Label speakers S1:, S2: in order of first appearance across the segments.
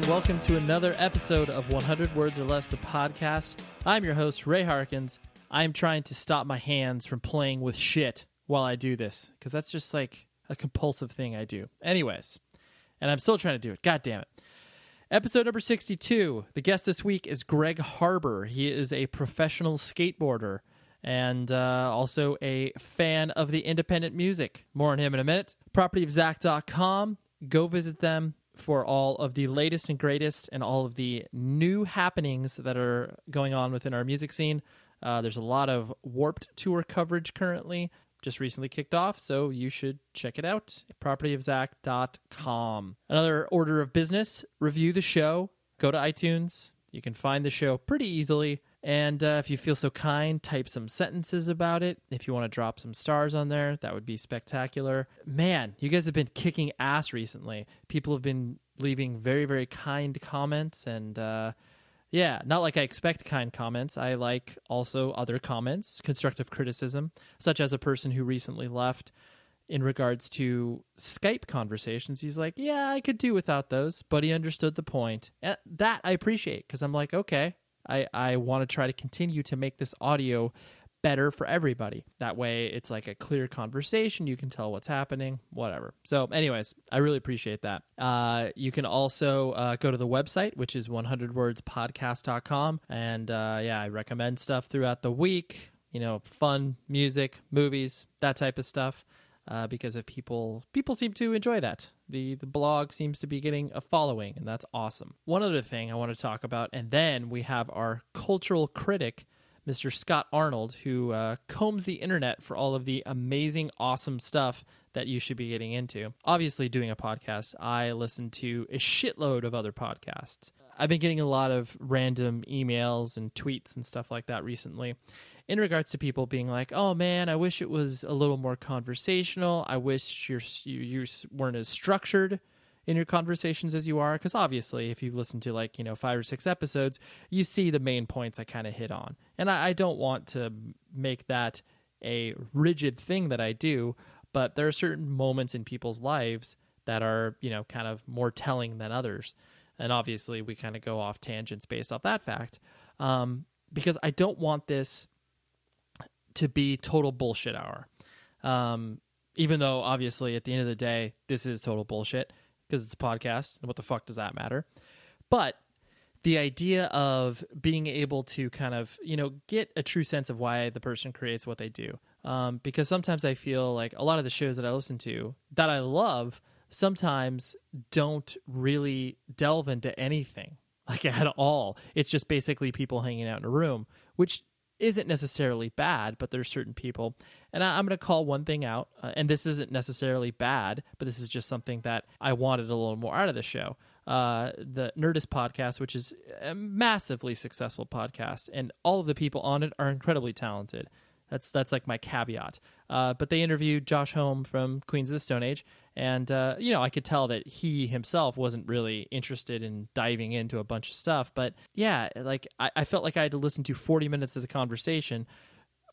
S1: and welcome to another episode of 100 Words or Less, the podcast. I'm your host, Ray Harkins. I'm trying to stop my hands from playing with shit while I do this, because that's just like a compulsive thing I do. Anyways, and I'm still trying to do it. God damn it. Episode number 62. The guest this week is Greg Harbour. He is a professional skateboarder and also a fan of the independent music. More on him in a minute. Propertyofzach.com. Go visit them for all of the latest and greatest and all of the new happenings that are going on within our music scene. There's a lot of Warped Tour coverage currently, just recently kicked off, so you should check it out. Propertyofzach.com. Another order of business, review the show. Go to iTunes. You can find the show pretty easily. And if you feel so kind, type some sentences about it. If you want to drop some stars on there, that would be spectacular. Man, you guys have been kicking ass recently. People have been leaving very, very kind comments. And yeah, not like I expect kind comments. I like also other comments, constructive criticism, such as a person who recently left in regards to Skype conversations. He's like, yeah, I could do without those, but he understood the point. And that I appreciate, because I'm like, okay, I want to try to continue to make this audio better for everybody. That way it's like a clear conversation. You can tell what's happening, whatever. So anyways, I really appreciate that. You can also go to the website, which is 100wordspodcast.com. And yeah, I recommend stuff throughout the week, you know, fun music, movies, that type of stuff. Because if people seem to enjoy that. The blog seems to be getting a following, and that's awesome. One other thing I want to talk about, and then we have our cultural critic, Mr. Scott Arnold, who combs the internet for all of the amazing, awesome stuff that you should be getting into. Obviously, doing a podcast, I listen to a shitload of other podcasts. I've been getting a lot of random emails and tweets and stuff like that recently, in regards to people being like, oh man, I wish it was a little more conversational. I wish you weren't as structured in your conversations as you are. Because obviously, if you've listened to 5 or 6 episodes, you see the main points I kind of hit on. And I don't want to make that a rigid thing that I do, but there are certain moments in people's lives that are, kind of more telling than others. And obviously, we kind of go off tangents based off that fact. Because I don't want this to be total bullshit hour. Even though, obviously, at the end of the day, this is total bullshit because it's a podcast, and what the fuck does that matter? But the idea of being able to kind of, get a true sense of why the person creates what they do. Because sometimes I feel like a lot of the shows that I listen to, that I love, sometimes don't really delve into anything, at all. It's just basically people hanging out in a room, which isn't necessarily bad, but there's certain people, and I'm going to call one thing out, and this isn't necessarily bad, but this is just something that I wanted a little more out of the show. The Nerdist podcast, which is a massively successful podcast, and all of the people on it are incredibly talented. That's like my caveat. But they interviewed Josh Homme from Queens of the Stone Age, and I could tell that he himself wasn't really interested in diving into a bunch of stuff. But yeah, I felt like I had to listen to 40 minutes of the conversation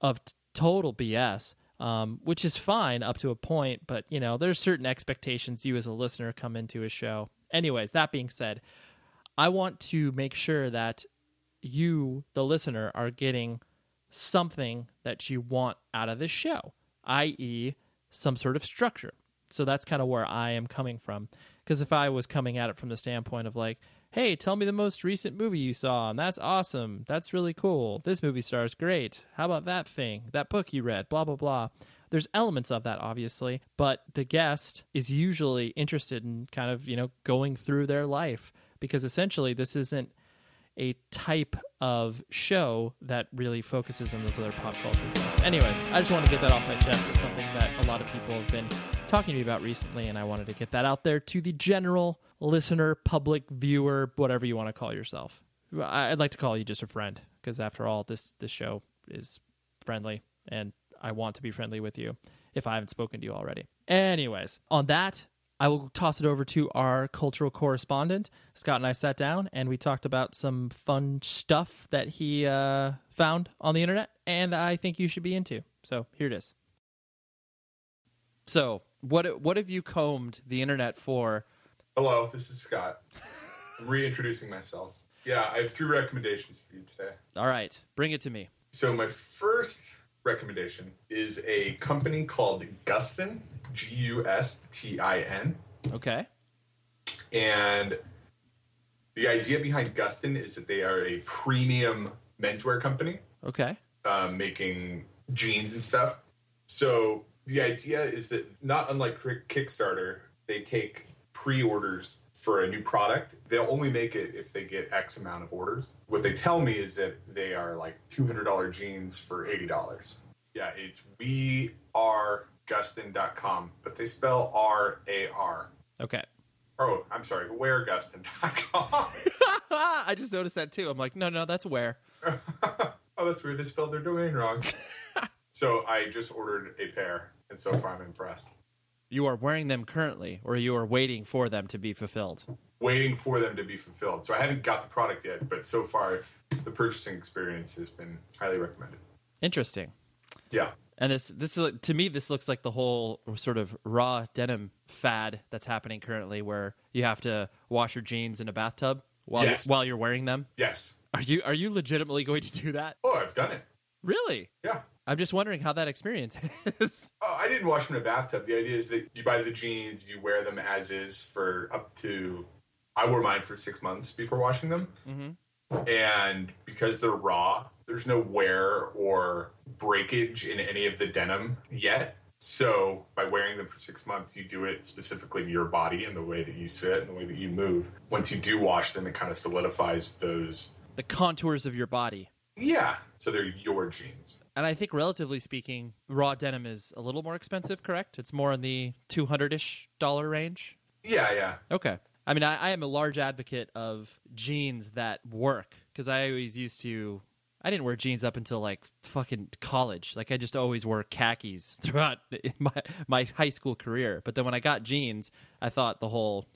S1: of total BS, which is fine up to a point. But there's certain expectations you as a listener come into a show. Anyways, that being said, I want to make sure that you, the listener, are getting something that you want out of this show, i.e. some sort of structure. So that's kind of where I am coming from. Because if I was coming at it from the standpoint of like, hey, tell me the most recent movie you saw, and that's awesome, that's really cool, this movie star is great, how about that thing, that book you read, blah, blah, blah. There's elements of that, obviously, but the guest is usually interested in kind of, going through their life. Because essentially this isn't a type of show that really focuses on those other pop culture things. Anyways, I just want to get that off my chest. It's something that a lot of people have been talking to me about recently, and I wanted to get that out there to the general listener, public viewer, whatever you want to call yourself. I'd like to call you just a friend, because after all, this show is friendly, and I want to be friendly with you if I haven't spoken to you already. Anyways, on that, I will toss it over to our cultural correspondent. Scott and I sat down, and we talked about some fun stuff that he found on the internet, and I think you should be into. So here it is. So what have you combed the internet for?
S2: Hello, this is Scott. reintroducing myself. Yeah, I have 3 recommendations for you today.
S1: All right, bring it to me.
S2: So my first recommendation is a company called Gustin, Gustin.
S1: Okay.
S2: And the idea behind Gustin is that they are a premium menswear company.
S1: Okay.
S2: Making jeans and stuff. So the idea is that, not unlike Kickstarter, they take pre-orders for a new product. They'll only make it if they get X amount of orders. What they tell me is that they are like $200 jeans for $80. Yeah, it's wearegustin.com, but they spell R-A-R.
S1: Okay.
S2: Oh, I'm sorry, wearegustin.com.
S1: I just noticed that too. I'm like, no, that's where.
S2: Oh, that's weird. They spelled their domain wrong. So I just ordered a pair, and so far I'm impressed.
S1: You are wearing them currently, or you are waiting for them to be fulfilled?
S2: Waiting for them to be fulfilled. So I haven't got the product yet, but so far the purchasing experience has been highly recommended.
S1: Interesting.
S2: Yeah.
S1: And this to me, this looks like the whole sort of raw denim fad that's happening currently, where you have to wash your jeans in a bathtub while you're wearing them.
S2: Yes.
S1: Are you legitimately going to do that?
S2: Oh, I've done it.
S1: Really?
S2: Yeah.
S1: I'm just wondering how that experience is.
S2: Oh, I didn't wash them in a bathtub. The idea is that you buy the jeans, you wear them as is for up to, I wore mine for 6 months before washing them. Mm-hmm. And because they're raw, there's no wear or breakage in any of the denim yet. So by wearing them for 6 months, you do it specifically to your body and the way that you sit and the way that you move. Once you do wash them, it kind of solidifies
S1: the contours of your body.
S2: Yeah. So they're your jeans.
S1: And I think, relatively speaking, raw denim is a little more expensive, correct? It's more in the $200-ish range?
S2: Yeah.
S1: Okay. I mean, I am a large advocate of jeans that work, because I always used to... I didn't wear jeans up until, like, fucking college. Like, I just always wore khakis throughout my high school career. But then when I got jeans, I thought the whole,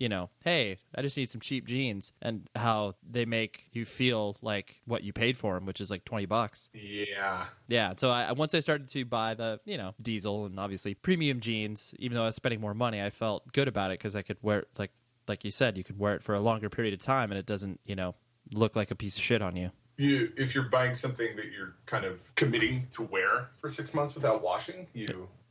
S1: hey, I just need some cheap jeans, and how they make you feel like what you paid for them, which is like $20.
S2: Yeah.
S1: Yeah, so once I started to buy the, diesel and obviously premium jeans, even though I was spending more money, I felt good about it because I could wear it, like you said, you could wear it for a longer period of time, and it doesn't, look like a piece of shit on you.
S2: If you're buying something that you're kind of committing to wear for 6 months without washing,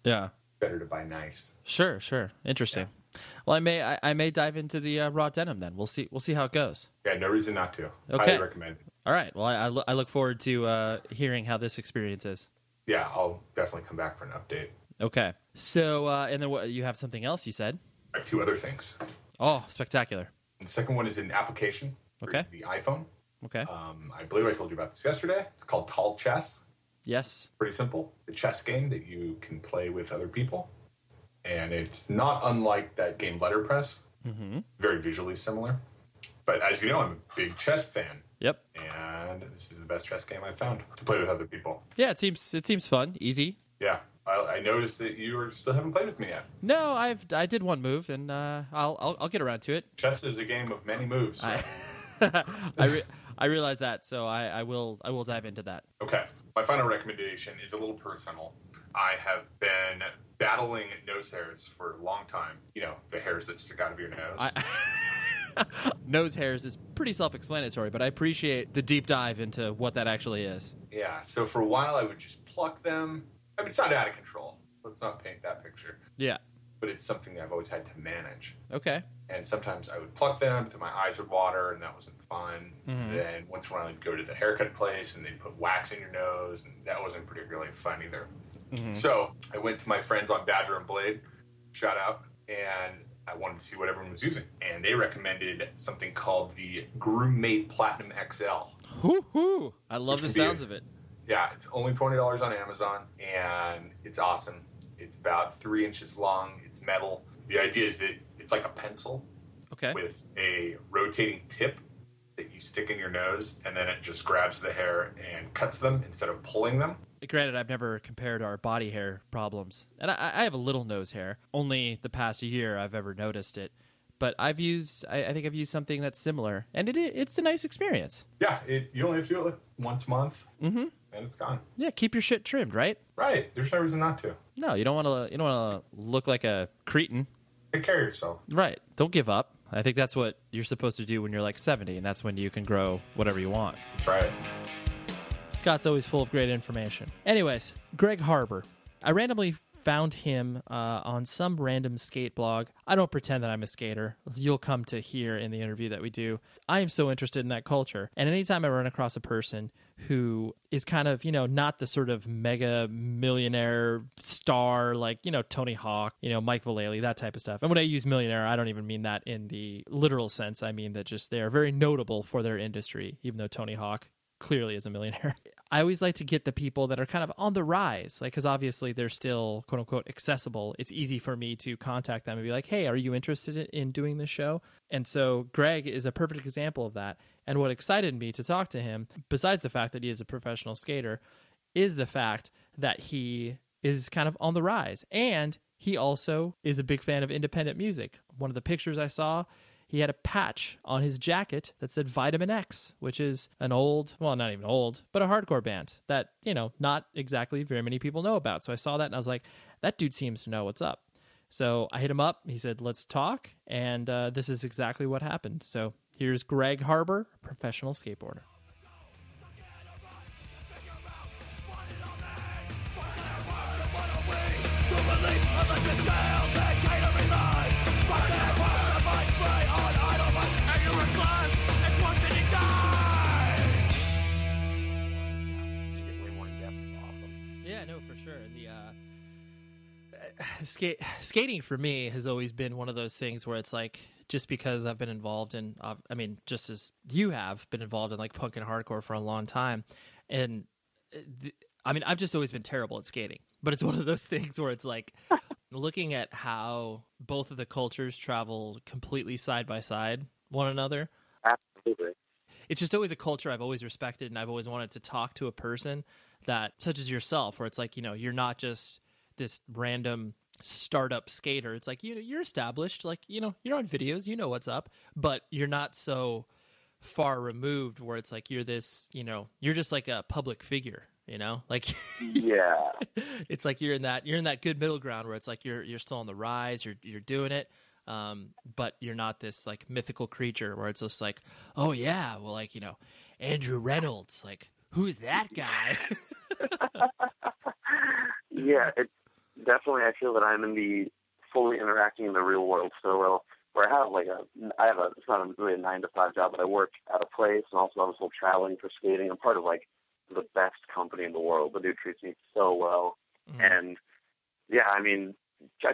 S2: better to buy nice.
S1: Sure. Interesting. Yeah. Well, I may dive into the raw denim then. We'll see how it goes.
S2: Yeah, no reason not to.
S1: Okay.
S2: Highly recommend.
S1: All right. Well, I look forward to hearing how this experience is.
S2: Yeah, I'll definitely come back for an update.
S1: Okay. So, and then you have something else you said?
S2: I have 2 other things.
S1: Oh, spectacular.
S2: The second one is an application for the iPhone.
S1: Okay.
S2: I believe I told you about this yesterday. It's called Tall Chess.
S1: Yes.
S2: Pretty simple. The chess game that you can play with other people. And it's not unlike that game Letterpress. Mm-hmm. Very visually similar. But as you know, I'm a big chess fan.
S1: Yep.
S2: And this is the best chess game I've found to play with other people.
S1: Yeah, it seems fun, easy.
S2: Yeah. I noticed that you still haven't played with me yet.
S1: No, I did one move, and I'll get around to it.
S2: Chess is a game of many moves. So.
S1: I realize that, so I will dive into that. Okay.
S2: My final recommendation is a little personal. I have been battling nose hairs for a long time. The hairs that stick out of your nose.
S1: Nose hairs is pretty self-explanatory, but I appreciate the deep dive into what that actually is.
S2: Yeah, so for a while I would just pluck them. I mean, it's not out of control. Let's not paint that picture.
S1: Yeah.
S2: But it's something that I've always had to manage.
S1: Okay.
S2: And sometimes I would pluck them until my eyes would water, and that wasn't fun. Mm-hmm. Then once in a while I'd go to the haircut place, and they'd put wax in your nose, and that wasn't particularly fun either. Mm-hmm. So I went to my friends on Badger and Blade, shout out, and I wanted to see what everyone was using. And they recommended something called the Groommate Platinum XL.
S1: Hoo-hoo! I love the sounds of it.
S2: Yeah, it's only $20 on Amazon, and it's awesome. It's about 3 inches long. It's metal. The idea is that it's like a pencil with a rotating tip that you stick in your nose, and then it just grabs the hair and cuts them instead of pulling them.
S1: Granted, I've never compared our body hair problems. And I have a little nose hair. Only the past year I've ever noticed it. But I think I've used something that's similar, and it's a nice experience.
S2: Yeah, you only have to do it like once a month, and it's gone.
S1: Yeah, keep your shit trimmed, right?
S2: Right. There's no reason not to.
S1: No, you don't want to look like a cretin.
S2: Take care of yourself.
S1: Right. Don't give up. I think that's what you're supposed to do when you're like 70, and that's when you can grow whatever you want.
S2: That's right.
S1: Scott's always full of great information. Anyways, Greg Harbour. I randomly found him on some random skate blog. I don't pretend that I'm a skater. You'll come to hear in the interview that we do. I am so interested in that culture. And anytime I run across a person who is kind of, not the sort of mega millionaire star like, Tony Hawk, Mike Vallely, that type of stuff. And when I use millionaire, I don't even mean that in the literal sense. I mean that just they are very notable for their industry, even though Tony Hawk clearly is a millionaire. I always like to get the people that are kind of on the rise, like, because obviously they're still quote unquote accessible. It's easy for me to contact them and be like, hey, are you interested in doing this show? And so Greg is a perfect example of that. And what excited me to talk to him, besides the fact that he is a professional skater, is the fact that he is kind of on the rise. And he also is a big fan of independent music. One of the pictures I saw, he had a patch on his jacket that said Vitamin X, which is an old, well, not even old, but a hardcore band that, not exactly very many people know about. So I saw that and I was like, that dude seems to know what's up. So I hit him up. He said, let's talk. And this is exactly what happened. So here's Greg Harbour, professional skateboarder. Yeah, no, for sure. The skating for me has always been one of those things where it's like, just because I've been involved in, just as you have been involved in like punk and hardcore for a long time, and I've just always been terrible at skating. But it's one of those things where it's like looking at how both of the cultures travel completely side by side one another.
S3: Absolutely.
S1: It's just always a culture I've always respected, and I've always wanted to talk to a person that, such as yourself, where it's like, you're not just this random startup skater. It's like, you're established, like, you're on videos, what's up, but you're not so far removed where it's like you're this, you're just like a public figure, like
S3: yeah.
S1: It's like you're in that good middle ground where it's like you're still on the rise, you're doing it. But you're not this like mythical creature where it's just like, oh yeah, well, like, Andrew Reynolds, like, who's that guy?
S3: Yeah, it's definitely, I feel that I'm in the fully interacting in the real world so well, where I have it's not really a 9-to-5 job, but I work at a place and also I'm still traveling for skating. I'm part of like the best company in the world. The dude treats me so well. Mm-hmm. And yeah, I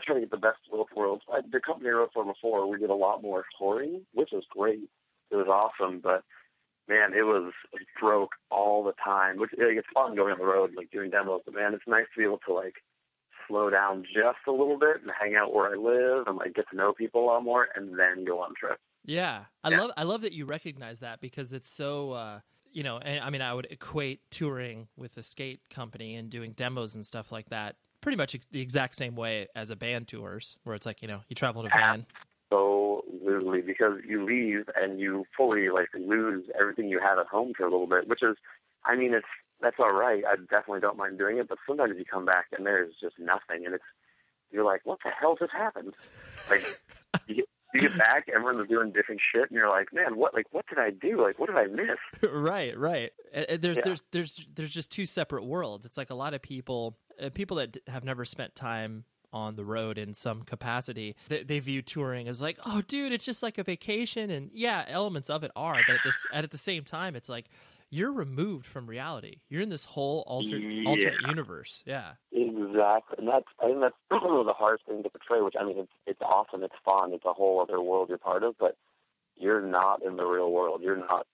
S3: try to get the best of both worlds. The company I wrote for before, we did a lot more touring, which was great. It was awesome, but man, it was broke all the time. Which it's fun going on the road, like doing demos. But man, it's nice to be able to like slow down just a little bit and hang out where I live and like get to know people a lot more, and then go on trips.
S1: Yeah, I love that you recognize that, because it's so. And I would equate touring with a skate company and doing demos and stuff like that pretty much the exact same way as a band tours, where it's like, you travel in a van.
S3: Absolutely, because you leave and you fully like lose everything you have at home for a little bit, which is, that's all right. I definitely don't mind doing it, but sometimes you come back and there's just nothing, and you're like, what the hell just happened? Like, you get back, everyone's doing different shit, and you're like, man, what did I do? Like, what did I miss?
S1: Right. There's just two separate worlds. It's like a lot of people that have never spent time on the road in some capacity, they view touring as like, oh, dude, it's just like a vacation, and yeah, elements of it are, but at the same time, it's like you're removed from reality. You're in this whole alternate universe. Yeah,
S3: exactly. And I think that's the hardest thing to portray. Which it's awesome, it's fun, it's a whole other world you're part of, but you're not in the real world. You're not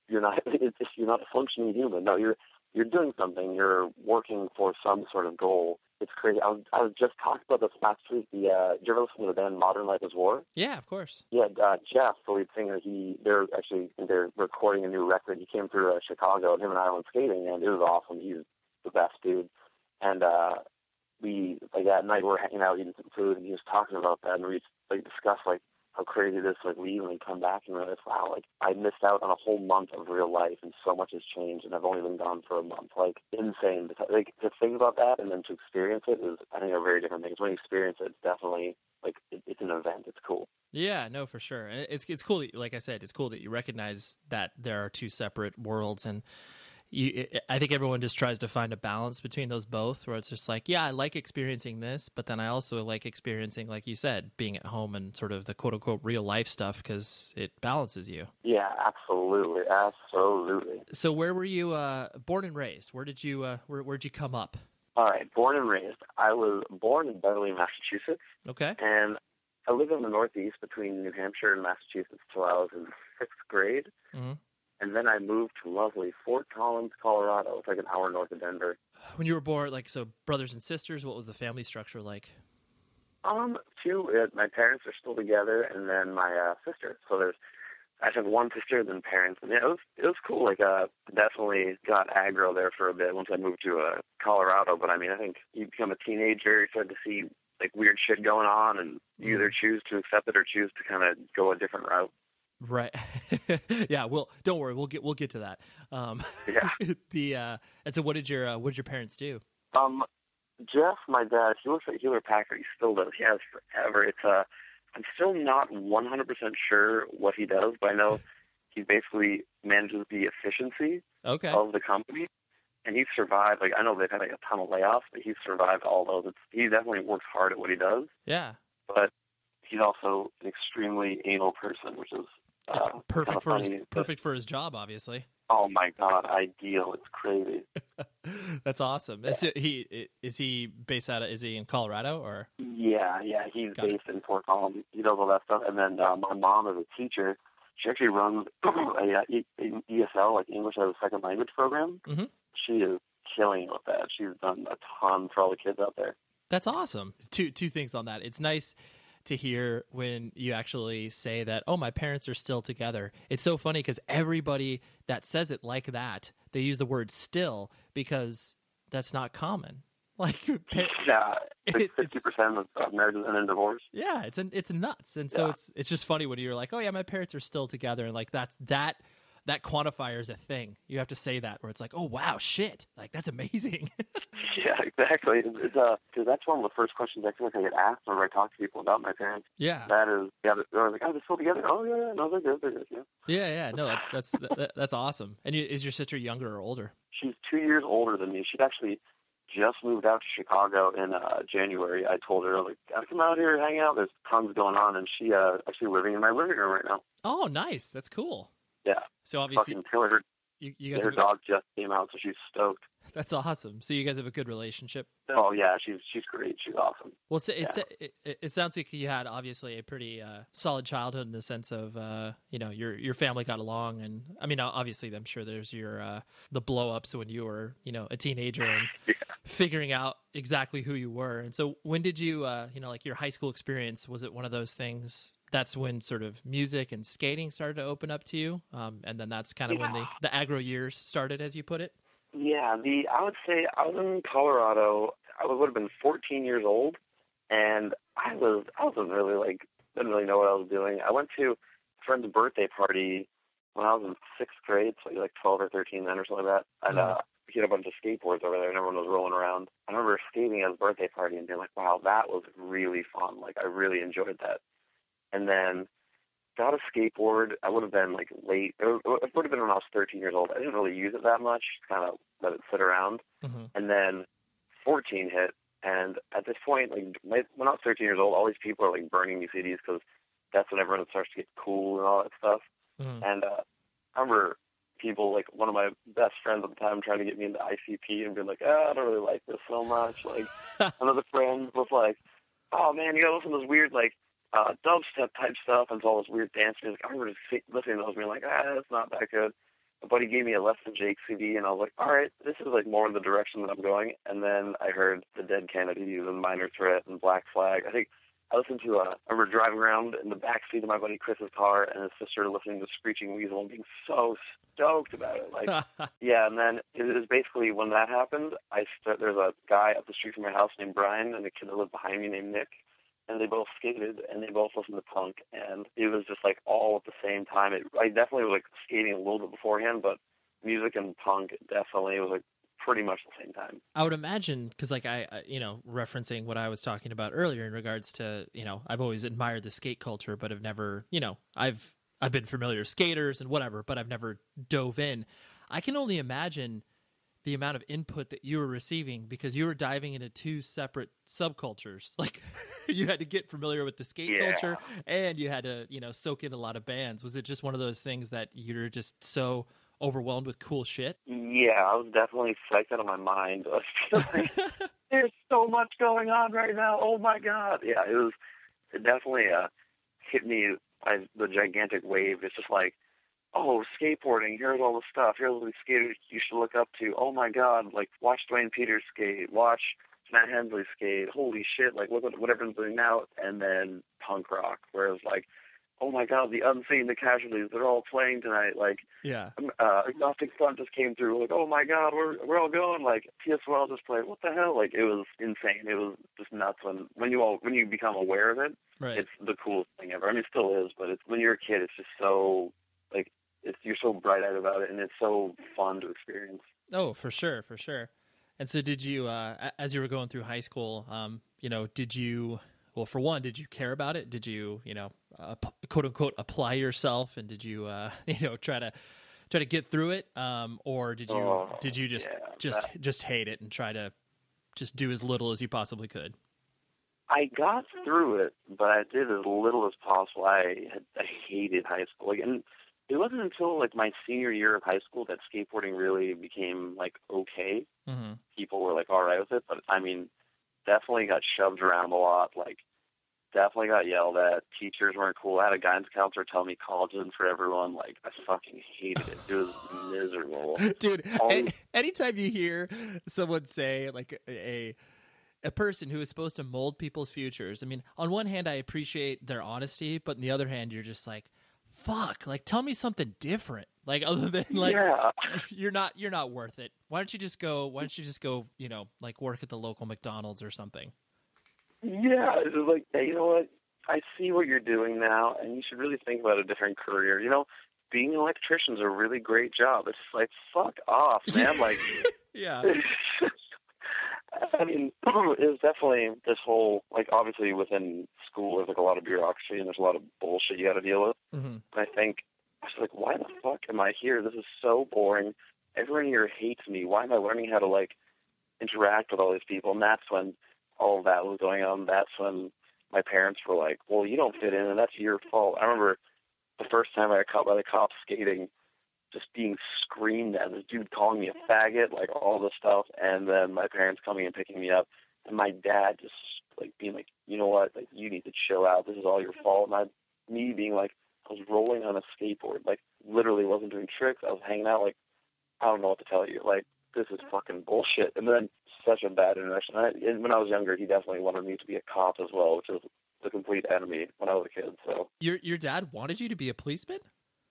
S3: you're not a functioning human. No, you're doing something. You're working for some sort of goal. It's crazy. I was just talking about this last week. Did you ever listen to the band Modern Life is War?
S1: Yeah, of course.
S3: Yeah, Jeff, the lead singer, they're recording a new record. He came through Chicago, and him and I went skating, and it was awesome. He's the best dude. And we, like, that night we were hanging out eating some food, and he was talking about that, and we discussed like how crazy it is to like leave and come back and realize, wow, like I missed out on a whole month of real life, and so much has changed, and I've only been gone for a month. Like, insane. Like, to think about that and then to experience it is, I think, are very different things. When you experience it, it's definitely like it's an event. It's cool.
S1: Yeah, no, for sure. And it's cool that, like I said, it's cool that you recognize that there are two separate worlds, and I think everyone just tries to find a balance between those both, where it's just like, yeah, I like experiencing this, but then I also like experiencing, like you said, being at home and sort of the quote unquote real life stuff, because it balances you.
S3: Yeah, absolutely, absolutely.
S1: So where were you born and raised? Where'd you come up?
S3: All right, born and raised. I was born in Beverly, Massachusetts.
S1: Okay.
S3: And I lived in the Northeast between New Hampshire and Massachusetts till I was in 6th grade.
S1: Mm-hmm.
S3: And then I moved to lovely Fort Collins, Colorado. It's like an hour north of Denver.
S1: When you were born, like, so brothers and sisters, what was the family structure like?
S3: Two. My parents are still together, and then my sister. So I just have one sister, then parents. And yeah, it was cool. Like, definitely got aggro there for a bit once I moved to Colorado. But I mean, I think you become a teenager, you start to see like weird shit going on, and you either choose to accept it or choose to kind of go a different route.
S1: Right. Yeah. Well, don't worry. We'll get to that.
S3: Yeah.
S1: And so what did your parents do?
S3: Jeff, my dad, he works at Hewlett Packard. He still does. He has forever. I'm still not 100% sure what he does, but I know he basically manages the efficiency of the company. And he's survived. Like, I know they've had like a ton of layoffs, but he's survived all those. He definitely works hard at what he does.
S1: Yeah.
S3: But he's also an extremely anal person, which is
S1: it's perfect for his job, obviously.
S3: Oh my God, ideal! It's crazy.
S1: That's awesome. Yeah. Is he based out of? Is he in Colorado or?
S3: Yeah. He's based in Fort Collins. He does all that stuff. And then my mom is a teacher. She actually runs a ESL, like English as a Second Language program. Mm-hmm. She is killing it with that. She's done a ton for all the kids out there.
S1: That's awesome. Two things on that. It's nice to hear when you actually say that, oh, my parents are still together. It's so funny because everybody that says it like that, they use the word still because that's not common. Like,
S3: yeah, 50% of marriages end in divorce.
S1: Yeah, it's nuts. And so it's just funny when you're like, oh yeah, my parents are still together, and like that quantifier is a thing. You have to say that, where it's like, oh wow, shit, like that's amazing.
S3: Yeah, exactly. It's because that's one of the first questions I feel like I get asked whenever I talk to people about my parents.
S1: Yeah,
S3: that is. Yeah, they're like, oh, they're still together. Oh yeah, no, they're good.
S1: Yeah. No, that's awesome. And is your sister younger or older?
S3: She's 2 years older than me. She'd actually just moved out to Chicago in January. I told her, like, gotta come out here, hang out. There's tons going on, and she actually living in my living room right now.
S1: Oh, nice. That's cool.
S3: Yeah.
S1: So obviously,
S3: you guys her dog just came out, so she's stoked.
S1: That's awesome. So you guys have a good relationship.
S3: Oh yeah, she's great. She's awesome.
S1: Well, it sounds like you had obviously a pretty solid childhood in the sense of your family got along, and I mean obviously I'm sure there's your the blow ups when you were a teenager and figuring out exactly who you were. And so when did you like your high school experience, was it one of those things? That's when sort of music and skating started to open up to you, and then that's kind of when the aggro years started, as you put it.
S3: Yeah, I would say I was in Colorado. I would have been 14 years old, and I wasn't really didn't really know what I was doing. I went to a friend's birthday party when I was in 6th grade, so like 12 or 13 then or something like that. And he had a bunch of skateboards over there, and everyone was rolling around. I remember skating at his birthday party and being like, "Wow, that was really fun! Like, I really enjoyed that." And then got a skateboard. I would have been like late. It would have been when I was 13 years old. I didn't really use it that much, kind of let it sit around. Mm-hmm. And then 14 hit. And at this point, when I was 13 years old, all these people are like burning these CDs because that's when everyone starts to get cool and all that stuff. Mm-hmm. And I remember people, like one of my best friends at the time, trying to get me into ICP and being like, I don't really like this so much. Like another friend was like, oh man, you gotta listen to this weird dubstep type stuff and all this weird dance music. I remember just listening to those and being like, that's not that good. A buddy gave me a Less Than Jake CD, and I was like, all right, this is like more in the direction that I'm going. And then I heard the Dead Kennedys and Minor Threat and Black Flag. I think I listened to I remember driving around in the backseat of my buddy Chris's car and his sister listening to Screeching Weasel and being so stoked about it. Like, yeah, and then it was basically when that happened, there's a guy up the street from my house named Brian and a kid that lived behind me named Nick. And they both skated, and they both listened to punk, and it was just like all at the same time. I definitely was like skating a little bit beforehand, but music and punk definitely was like pretty much the same time.
S1: I would imagine, because like referencing what I was talking about earlier in regards to, I've always admired the skate culture, but have never, I've been familiar with skaters and whatever, but I've never dove in. I can only imagine the amount of input that you were receiving because you were diving into two separate subcultures. Like you had to get familiar with the skate culture and you had to, soak in a lot of bands. Was it just one of those things that you're just so overwhelmed with cool shit?
S3: Yeah, I was definitely psyched out of my mind. I was like, there's so much going on right now. Oh my God. Yeah, it definitely hit me by the gigantic wave. It's just like, oh, skateboarding, here's all the stuff. Here's all the skaters you should look up to. Oh my God, like watch Dwayne Peters skate, watch Matt Hensley skate. Holy shit, like look what everyone's doing now. And then punk rock, where it was like, oh my God, the Unseen, the Casualties, they're all playing tonight. Like, Agnostic Front just came through. Like, oh my God, we're all going. Like, TSOL just played. What the hell? Like, it was insane. It was just nuts. When you become aware of it, It's the coolest thing ever. I mean, it still is, but when you're a kid, it's just so like you're so bright-eyed about it, and it's so fun to experience. Oh, for sure, for sure.
S1: And so, did you, as you were going through high school, did you? Well, for one, did you care about it? Did you, quote unquote, apply yourself, and did you, try to get through it, or did you just hate it and try to just do as little as you possibly could?
S3: I got through it, but I did as little as possible. I hated high school, and it wasn't until like my senior year of high school that skateboarding really became like okay. Mm-hmm. People were like all right with it, but I mean, definitely got shoved around a lot. Like, definitely got yelled at. Teachers weren't cool. I had a guidance counselor tell me college isn't for everyone. Like, I fucking hated it. It was miserable.
S1: Dude, anytime you hear someone say, like, a person who is supposed to mold people's futures, I mean, on one hand, I appreciate their honesty, but on the other hand, you're just like, fuck, like, tell me something different. Like, other than, like, you're not worth it. Why don't you just go, like, work at the local McDonald's or something?
S3: Yeah, it's like, hey, you know what? I see what you're doing now, and you should really think about a different career. Being an electrician is a really great job. It's like, fuck off, man. Like,
S1: yeah.
S3: I mean, it was definitely this whole, like, obviously within school, there's, like, a lot of bureaucracy and there's a lot of bullshit you got to deal with. Mm-hmm. And I think, I was like, why the fuck am I here? This is so boring. Everyone here hates me. Why am I learning how to, like, interact with all these people? And that's when all of that was going on. That's when my parents were like, well, you don't fit in, and that's your fault. I remember the first time I got caught by the cops skating, just being screamed at, this dude calling me a faggot, like all this stuff, and then my parents coming and picking me up, and my dad just like being like, you know what, like you need to chill out. This is all your fault. And me being like, I was rolling on a skateboard, like literally wasn't doing tricks. I was hanging out, like I don't know what to tell you, like this is fucking bullshit. And then such a bad interaction. And when I was younger, he definitely wanted me to be a cop as well, which was the complete enemy when I was a kid. So
S1: your dad wanted you to be a policeman?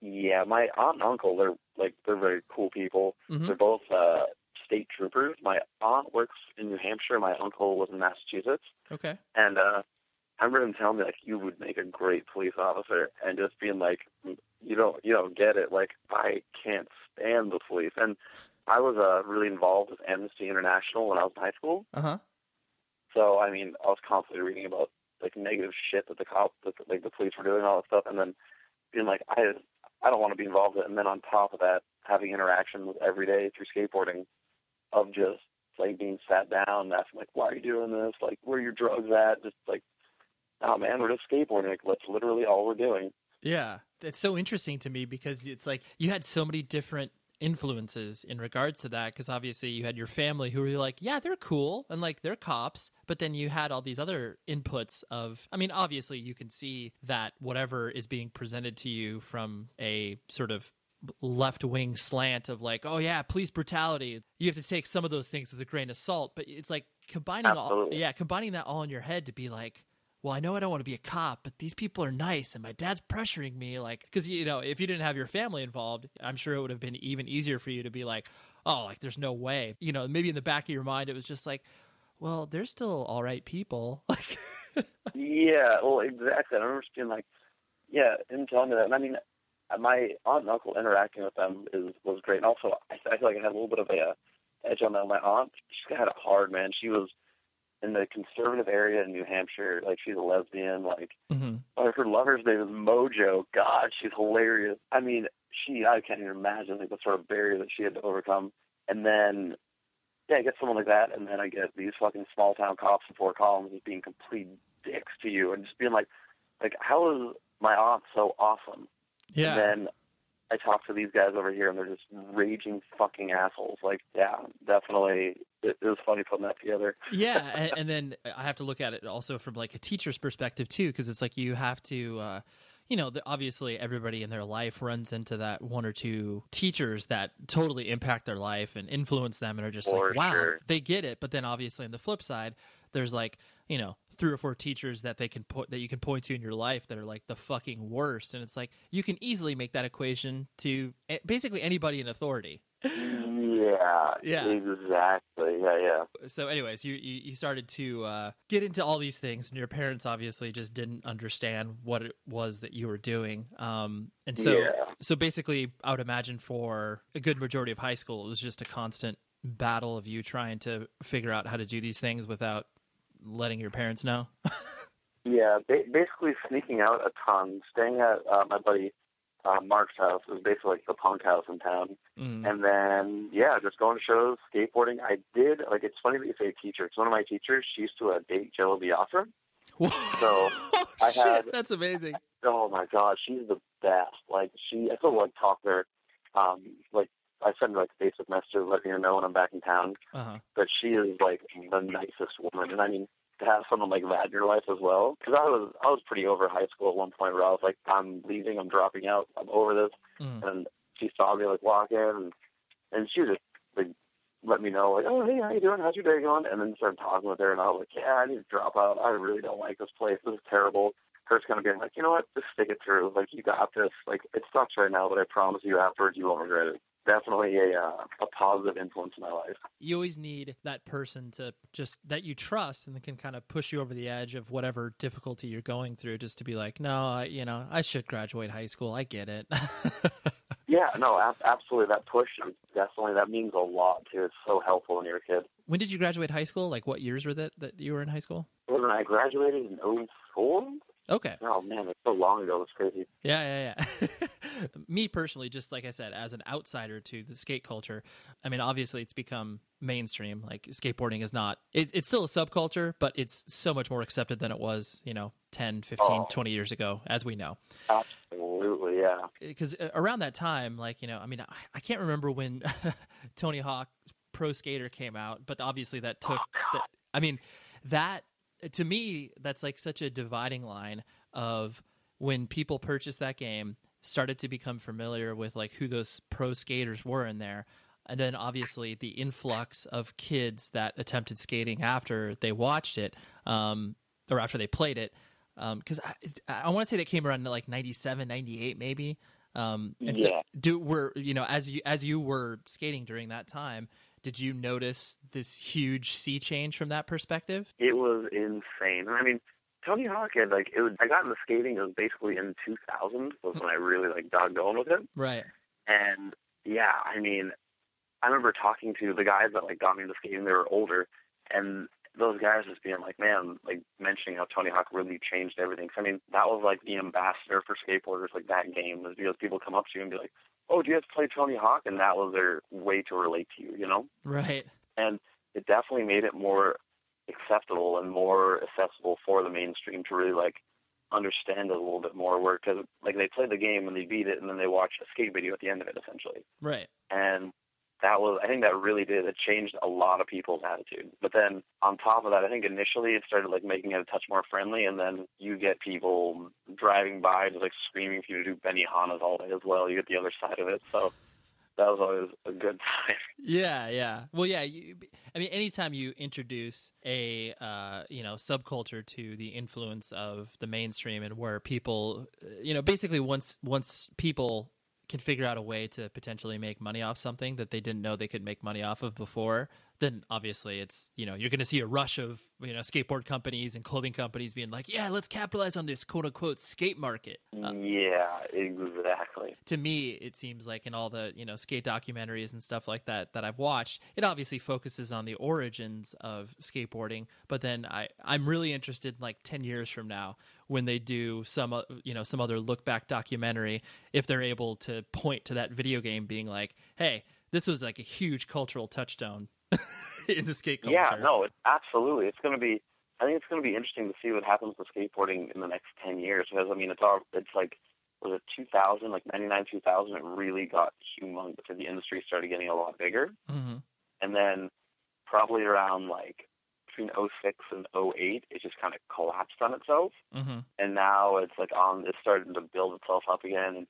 S3: Yeah, my aunt and uncle, they're very cool people. Mm-hmm. They're both state troopers. My aunt works in New Hampshire. My uncle was in Massachusetts.
S1: Okay.
S3: And I remember him telling me, like, you would make a great police officer, and just being like, you don't get it. Like, I can't stand the police. And I was really involved with Amnesty International when I was in high school. Uh-huh. So, I mean, I was constantly reading about, like, negative shit that the police were doing, all that stuff, and then being like, I don't want to be involved in it. And then on top of that, having interactions every day through skateboarding of just, like, being sat down and asking, like, why are you doing this? Like, where are your drugs at? Just, like, oh, man, we're just skateboarding. Like, that's literally all we're doing.
S1: Yeah. It's so interesting to me because it's like you had so many different influences in regards to that, because obviously you had your family who were like, yeah, they're cool and like they're cops, but then you had all these other inputs of, I mean, obviously you can see that whatever is being presented to you from a sort of left-wing slant of like, oh yeah, police brutality, you have to take some of those things with a grain of salt, but it's like combining that all in your head to be like, well, I know I don't want to be a cop, but these people are nice and my dad's pressuring me. Like, because, if you didn't have your family involved, I'm sure it would have been even easier for you to be like, oh, like, there's no way. Maybe in the back of your mind, it was just like, well, they're still all right people. Like,
S3: yeah, well, exactly. I remember just being like, yeah, him telling me that. And I mean, my aunt and uncle interacting with them was great. And also, I feel like I had a little bit of edge on that. My aunt, she had it hard, man. She was in the conservative area in New Hampshire. Like, she's a lesbian. Like, her lover's name is Mojo. God, she's hilarious. I mean, I can't even imagine like the sort of barrier that she had to overcome. And then, I get someone like that, and then I get these fucking small town cops in Fort Collins just being complete dicks to you and just being like, how is my aunt so awesome?
S1: Yeah.
S3: And then I talk to these guys over here, and they're just raging fucking assholes. Like, yeah, definitely. It was funny putting that together.
S1: Yeah, and then I have to look at it also from like a teacher's perspective too, because it's like you have to, obviously everybody in their life runs into that one or two teachers that totally impact their life and influence them, and are just like, wow, they get it. But then obviously on the flip side, there's like, 3 or 4 teachers that that you can point to in your life that are like the fucking worst, and it's like you can easily make that equation to basically anybody in authority.
S3: Yeah, exactly. Yeah.
S1: So anyways, you started to get into all these things, and your parents obviously just didn't understand what it was that you were doing. And so basically, I would imagine for a good majority of high school, it was just a constant battle of you trying to figure out how to do these things without letting your parents know.
S3: Yeah, basically sneaking out a ton, staying at my buddy Mark's house. It was basically like the punk house in town. And then, just going to shows, skateboarding. I did, like, it's funny that you say teacher. It's one of my teachers. She used to date Jello Biafra. So
S1: that's amazing.
S3: Oh my God, she's the best. Like, I still like talk to her. Like, I send her like Facebook messages letting her know when I'm back in town. But she is like the nicest woman. And I mean, to have someone like that in your life as well. Because I was pretty over high school at one point where I was like, I'm leaving, I'm dropping out, I'm over this. And she saw me like walk in, and she was just like let me know like, oh hey, how you doing? How's your day going? And then started talking with her, and I was like, yeah, I need to drop out. I really don't like this place. This is terrible. Her kind of being like, you know what? Just stick it through. Like, you got this. Like, it sucks right now, but I promise you afterwards you won't regret it. Definitely a positive influence in my life.
S1: You always need that person to that you trust and that can kind of push you over the edge of whatever difficulty you're going through, just to be like, no, I should graduate high school. I get it.
S3: Yeah, no, absolutely. That push is definitely, that means a lot too. It's so helpful when you're a kid.
S1: When did you graduate high school? Like, what years were that you were in high school?
S3: When I graduated in 2004.
S1: Okay.
S3: Oh man, it's so long ago. It's crazy.
S1: Yeah. Me personally, just like I said, as an outsider to the skate culture, I mean, obviously it's become mainstream. Like, skateboarding is not, it's still a subculture, but it's so much more accepted than it was, 10, 15, 20 years ago, as we know.
S3: Absolutely, yeah.
S1: Because around that time, like, I mean, I can't remember when Tony Hawk Pro Skater came out, but obviously that took, that, to me, that's like such a dividing line of when people purchased that game, started to become familiar with like who those pro skaters were in there. And then obviously the influx of kids that attempted skating after they watched it, or after they played it. Cause I want to say that came around like 97, 98 maybe. So as you were skating during that time, did you notice this huge sea change from that perspective?
S3: It was insane. I mean, Tony Hawk had I got into skating, it was basically in 2000 was when I really got going with it.
S1: Right.
S3: And yeah, I mean, I remember talking to the guys that got me into skating. They were older, and those guys just being like, man, mentioning how Tony Hawk really changed everything. So, I mean, that was the ambassador for skateboarders. That game was because people come up to you and be like, oh, do you have to play Tony Hawk? And that was their way to relate to you,
S1: Right.
S3: And it definitely made it more acceptable and more accessible for the mainstream to really understand it a little bit more. Where because they play the game and they beat it, and then they watch a skate video at the end of it, essentially.
S1: Right.
S3: And I think that really did. It changed a lot of people's attitude. But then on top of that, I think initially it started making it a touch more friendly, and then you get people driving by just screaming for you to do Benihana's all day as well. You get the other side of it. So that was always a good time.
S1: Yeah. Well, yeah. Anytime you introduce a subculture to the influence of the mainstream, and where people, basically once people can figure out a way to potentially make money off something that they didn't know they could make money off of before, then obviously it's, you're going to see a rush of, skateboard companies and clothing companies being like, yeah, let's capitalize on this quote unquote skate market.
S3: Yeah, exactly.
S1: To me, it seems like in all the, skate documentaries and stuff like that I've watched, it obviously focuses on the origins of skateboarding. But then I'm really interested in like 10 years from now when they do some other look back documentary, if they're able to point to that video game being like, hey, this was like a huge cultural touchstone in the skate culture.
S3: Yeah, no, absolutely. I think it's going to be interesting to see what happens to skateboarding in the next 10 years. Because, I mean, it's like, was it 2000, like 99, 2000, it really got humongous. The industry started getting a lot bigger.
S1: Mm-hmm.
S3: And then probably around like between '06 and '08, it just kind of collapsed on itself.
S1: Mm-hmm.
S3: And now it's like it's starting to build itself up again. And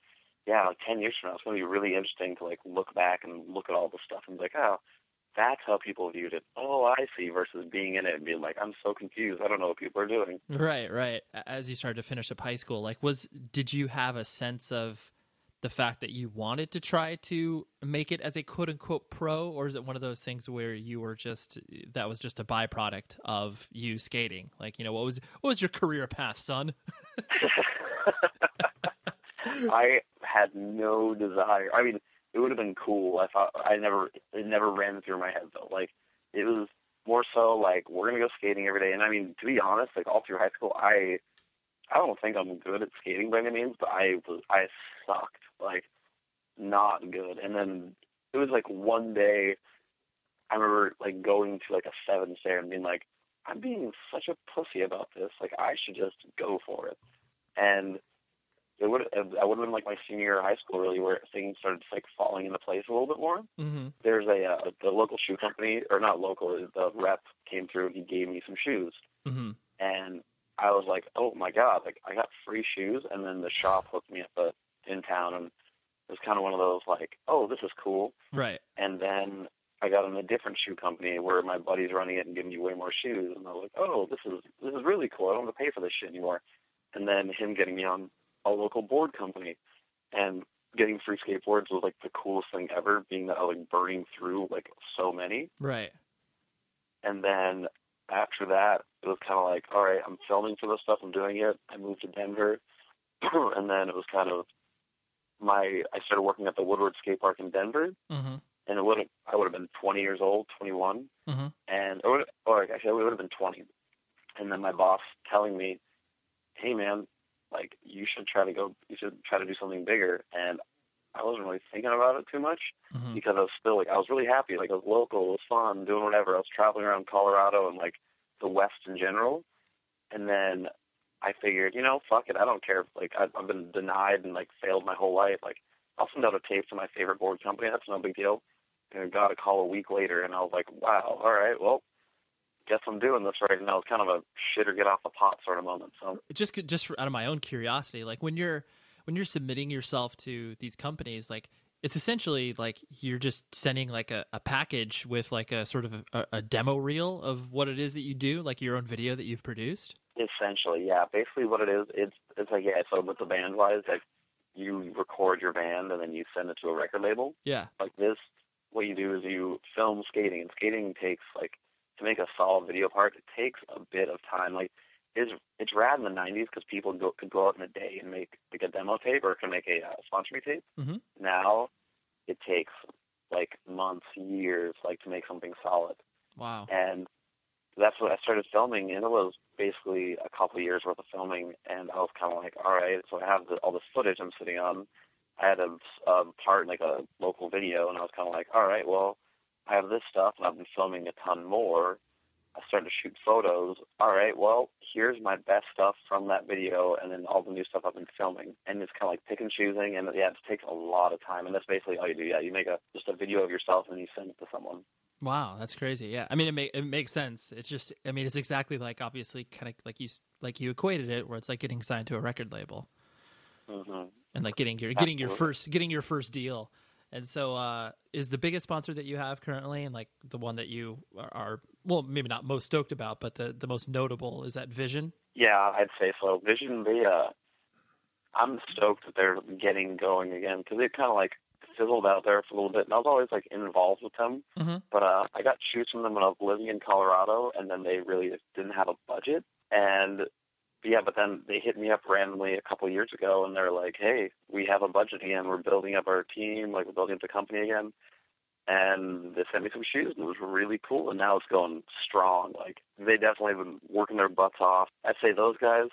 S3: yeah, like 10 years from now, it's going to be really interesting to like look back and look at all the stuff and be like, oh, that's how people viewed it. Oh, I see. Versus being in it and being like, I'm so confused. I don't know what people are doing.
S1: Right. As you started to finish up high school, like, did you have a sense of the fact that you wanted to try to make it as a quote unquote pro, or is it one of those things where you were that was just a byproduct of you skating? Like, what was your career path, son?
S3: I had no desire. I mean, it would have been cool. It never ran through my head though. Like, it was more so like, we're going to go skating every day. And I mean, to be honest, like all through high school, I don't think I'm good at skating by any means, but I sucked, like not good. And then it was like one day I remember like going to like a 7 stair and being like, I'm being such a pussy about this. Like, I should just go for it. And I would have been like my senior year of high school, really, where things started like falling into place a little bit more.
S1: Mm-hmm.
S3: There's the local shoe company, or not local, the rep came through and he gave me some shoes.
S1: Mm-hmm.
S3: And I was like, oh my God, like I got free shoes. And then the shop hooked me up in town, and it was kind of one of those like, oh, this is cool.
S1: Right.
S3: And then I got in a different shoe company where my buddy's running it and giving me way more shoes. And I was like, oh, this is really cool. I don't have to pay for this shit anymore. And then him getting me on a local board company, and getting free skateboards was like the coolest thing ever, being that I was like burning through like so many.
S1: Right.
S3: And then after that, it was kind of like, all right, I'm filming for this stuff, I'm doing it. I moved to Denver, and then it was kind of I started working at the Woodward skate park in Denver,
S1: mm-hmm.
S3: and I would have been 20 years old, 21,
S1: mm-hmm.
S3: and or actually I would have been 20, and then my boss telling me, hey man, like you should try to do something bigger. And I wasn't really thinking about it too much,
S1: mm-hmm.
S3: because I was still like, I was really happy. Like, I was local, it was fun, doing whatever. I was traveling around Colorado and like the West in general. And then I figured, fuck it. I don't care. Like, I've been denied and like failed my whole life. Like, I'll send out a tape to my favorite board company. That's no big deal. And I got a call a week later, and I was like, wow, all right, well, guess I'm doing this right now. It's kind of a shit or get off the pot sort of moment. So
S1: just out of my own curiosity, like when you're submitting yourself to these companies, like it's essentially like you're just sending like a package with like a sort of a demo reel of what it is that you do, like your own video that you've produced.
S3: Essentially, yeah. Basically what it is, it's like, yeah, so with the band wise, like you record your band and then you send it to a record label.
S1: Yeah.
S3: Like this, what you do is you film skating, and skating takes like, to make a solid video part, it takes a bit of time. Like, it's rad in the 90s because people could go out in a day and make like a demo tape, or can make a sponsor me tape.
S1: Mm-hmm.
S3: Now it takes like months, years, like to make something solid.
S1: Wow.
S3: And that's what I started filming, and it was basically a couple of years worth of filming. And I was kind of like, all right, so I have all this footage I'm sitting on. I had a part in like a local video, and I was kind of like, all right, well, I have this stuff, and I've been filming a ton more. I started to shoot photos. All right, well, here's my best stuff from that video, and then all the new stuff I've been filming. And it's kind of like pick and choosing, and yeah, it takes a lot of time. And that's basically all you do. Yeah, you make just a video of yourself, and you send it to someone.
S1: Wow, that's crazy. Yeah, I mean, it makes sense. It's just, I mean, it's exactly like, obviously, kind of like you equated it, where it's like getting signed to a record label,
S3: mm-hmm.
S1: and like getting your first deal. And so, is the biggest sponsor that you have currently, and like the one that you are, well, maybe not most stoked about, but the most notable, is that Vision?
S3: Yeah, I'd say so. Vision, I'm stoked that they're getting going again, because they kind of like fizzled out there for a little bit, and I was always like involved with them. But I got shoes from them when I was living in Colorado, and then they really just didn't have a budget. And yeah, but then they hit me up randomly a couple of years ago, and they're like, "Hey, we have a budget again. We're building up our team, like we're building up the company again." And they sent me some shoes, and it was really cool. And now it's going strong. Like they definitely have been working their butts off. I'd say those guys.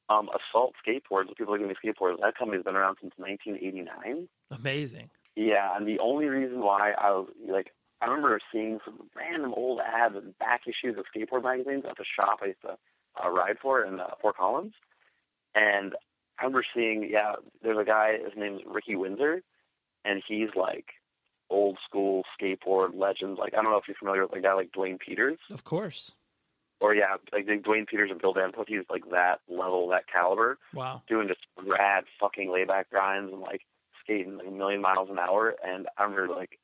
S3: Assault Skateboards, the people who give me skateboards, that company's been around since 1989.
S1: Amazing.
S3: Yeah, and the only reason why I was like, I remember seeing some random old ads and back issues of skateboard magazines at the shop I used to ride for in Fort Collins. And I remember seeing, there's a guy, his name's Ricky Windsor, and he's like old school skateboard legends. Like, I don't know if you're familiar with a guy like Dwayne Peters.
S1: Of course.
S3: Or like Dwayne Peters and Bill Danforth, he's like that level, that caliber.
S1: Wow.
S3: Doing just rad fucking layback grinds and like skating like a million miles an hour. And I remember like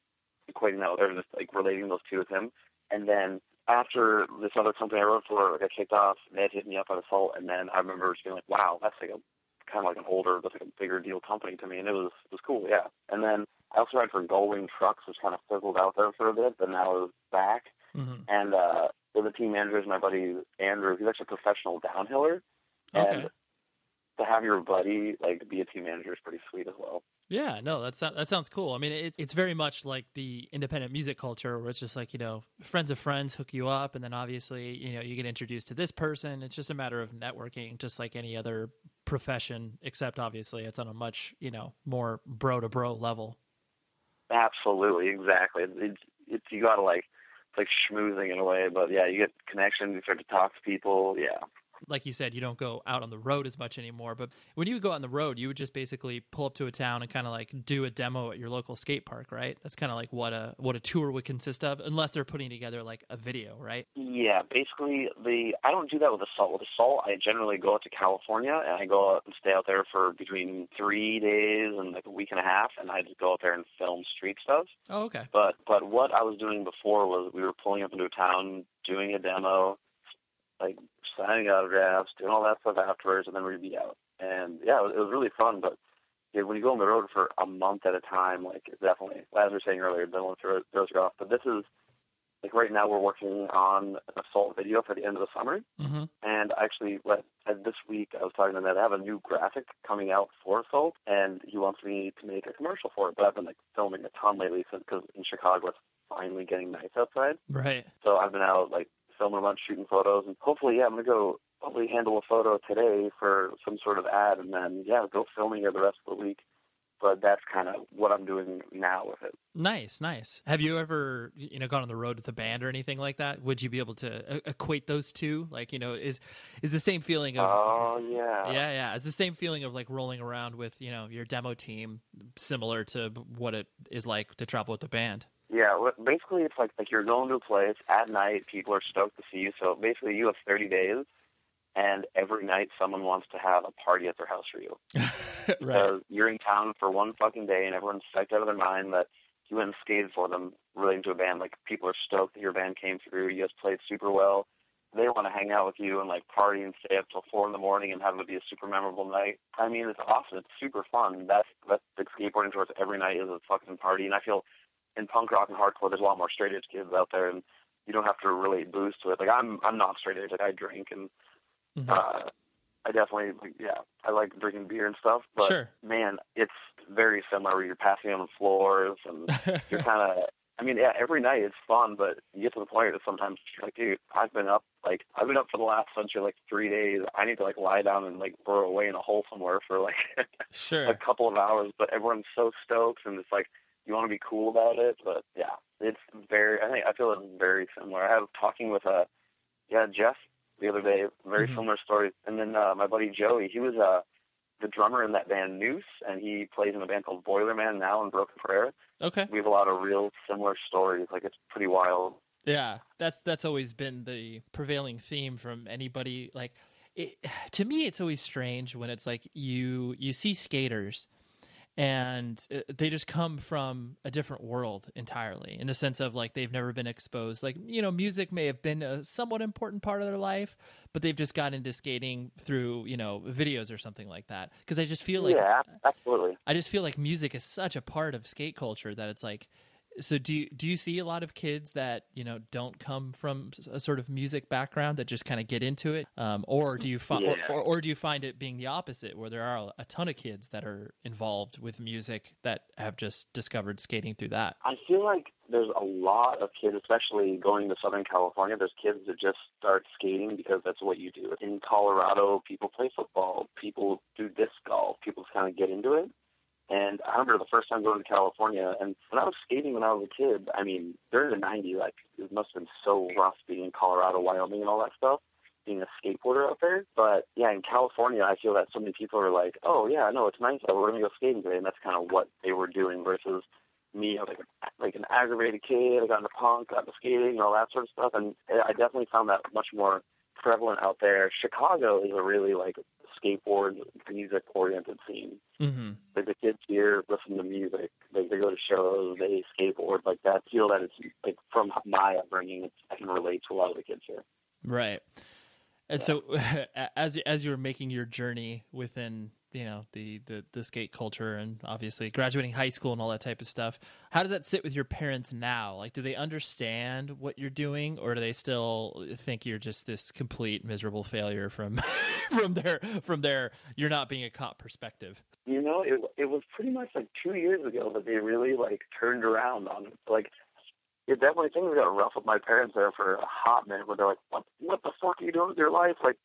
S3: equating that with, or just like relating those two with him. And then after this other company I wrote for got kicked off, they had hit me up on Assault, and then I remember just being like, wow, that's like a kind of like an older, but like a bigger deal company to me, and it was cool, yeah. And then I also ride for Gullwing Trucks, which kind of fizzled out there for a bit, but now it's back. And with the team manager is my buddy Andrew. He's actually a professional downhiller, and to have your buddy like be a team manager is pretty sweet as well.
S1: Yeah, no, that sounds cool. I mean, it's very much like the independent music culture, where it's just like, friends of friends hook you up, and then obviously, you get introduced to this person. It's just a matter of networking, just like any other profession, except obviously it's on a much, more bro to bro level.
S3: Absolutely, exactly. It's you gotta like, it's like schmoozing in a way, but yeah, you get connections, you start to talk to people, yeah.
S1: Like you said, you don't go out on the road as much anymore, but when you would go on the road, you would just basically pull up to a town and kind of like do a demo at your local skate park, right? That's kind of like what a tour would consist of, unless they're putting together like a video, right?
S3: Yeah, basically I don't do that with Assault. With Assault, I generally go out to California, and I go out and stay out there for between 3 days and like a week and a half, and I just go out there and film street stuff.
S1: Oh, okay.
S3: But what I was doing before was we were pulling up into a town, doing a demo, like signing autographs, doing all that stuff afterwards, and then we'd be out. And yeah, it was really fun. But yeah, when you go on the road for a month at a time, like it's definitely, as we were saying earlier, don't want to throw you off. But this is like right now we're working on an Assault video for the end of the summer. And actually, this week I was talking to them. I have a new graphic coming out for Assault, and he wants me to make a commercial for it. But I've been like filming a ton lately because in Chicago it's finally getting nice outside.
S1: Right.
S3: So I've been out like filming a bunch, shooting photos, and hopefully, I'm going to go probably handle a photo today for some sort of ad, and then, go filming it the rest of the week. But that's kind of what I'm doing now with it. Nice.
S1: Have you ever, gone on the road with a band or anything like that? Would you be able to equate those two? Like, is the same feeling of...
S3: Oh, yeah.
S1: Yeah. Is the same feeling of, like, rolling around with, your demo team similar to what it is like to travel with a band?
S3: Yeah, basically it's like you're going to a place at night, people are stoked to see you, so basically you have 30 days, and every night someone wants to have a party at their house for you.
S1: Right.
S3: Because you're in town for one fucking day, and everyone's psyched out of their mind that you went and skated for them relating to a band. Like, people are stoked that your band came through, you guys played super well. They want to hang out with you and, like, party and stay up till 4 in the morning and have it be a super memorable night. I mean, it's awesome. It's super fun. That's the skateboarding towards every night is a fucking party, and I feel... in punk rock and hardcore, there's a lot more straight edge kids out there, and you don't have to relate booze to it. Like I'm not straight edge. Like I drink, and I definitely, I like drinking beer and stuff. But
S1: sure.
S3: Man, it's very similar. Where you're passing on the floors, and you're kind of. I mean, yeah, every night it's fun, but you get to the point that sometimes you're like, dude, I've been up for the last essentially like 3 days. I need to like lie down and like burrow away in a hole somewhere for like
S1: sure.
S3: a couple of hours. But everyone's so stoked, and it's like. You want to be cool about it, but yeah, it's I feel it's very similar. I was talking with Jeff the other day, very similar story. And then my buddy Joey, he was the drummer in that band Noose, and he plays in a band called Boilerman now in Broken Prayer.
S1: Okay.
S3: We have a lot of real similar stories. Like it's pretty wild.
S1: Yeah, that's always been the prevailing theme from anybody. Like, to me, it's always strange when it's like you see skaters. and they just come from a different world entirely, in the sense of like they've never been exposed. Like, you know, music may have been a somewhat important part of their life, but they've just got into skating through, you know, videos or something like that. Because I just feel like,
S3: yeah, absolutely.
S1: I just feel like music is such a part of skate culture that it's like. So do you see a lot of kids that, you know, don't come from a sort of music background that just kind of get into it, or do you or do you find it being the opposite, where there are a ton of kids that are involved with music that have just discovered skating through that?
S3: I feel like there's a lot of kids, especially going to Southern California. There's kids that just start skating because that's what you do. In Colorado, people play football, people do disc golf, people just kind of get into it. And I remember the first time going to California, and when I was skating when I was a kid, I mean, during the 90s, like, it must have been so rough being in Colorado, Wyoming, and all that stuff, being a skateboarder out there. But, yeah, in California, I feel that so many people are like, oh, yeah, no, it's nice, we're going to go skating today, and that's kind of what they were doing versus me. I was like an aggravated kid. I got into punk, got into skating, and all that sort of stuff, and I definitely found that much more prevalent out there. Chicago is a really, like, skateboard music oriented scene.
S1: Mm-hmm.
S3: Like the kids here listen to music, they go to shows, they skateboard like that. I feel that it's like from my upbringing, I can relate to a lot of the kids here.
S1: Right. And so as you were making your journey within, you know, the skate culture and obviously graduating high school and all that type of stuff, how does that sit with your parents now? Like, do they understand what you're doing, or do they still think you're just this complete miserable failure from from their you're not being a cop perspective?
S3: You know, it was pretty much like 2 years ago that they really like turned around on it. Like, it definitely, things got rough with my parents there for a hot minute, where they're like, what the fuck are you doing with your life? Like,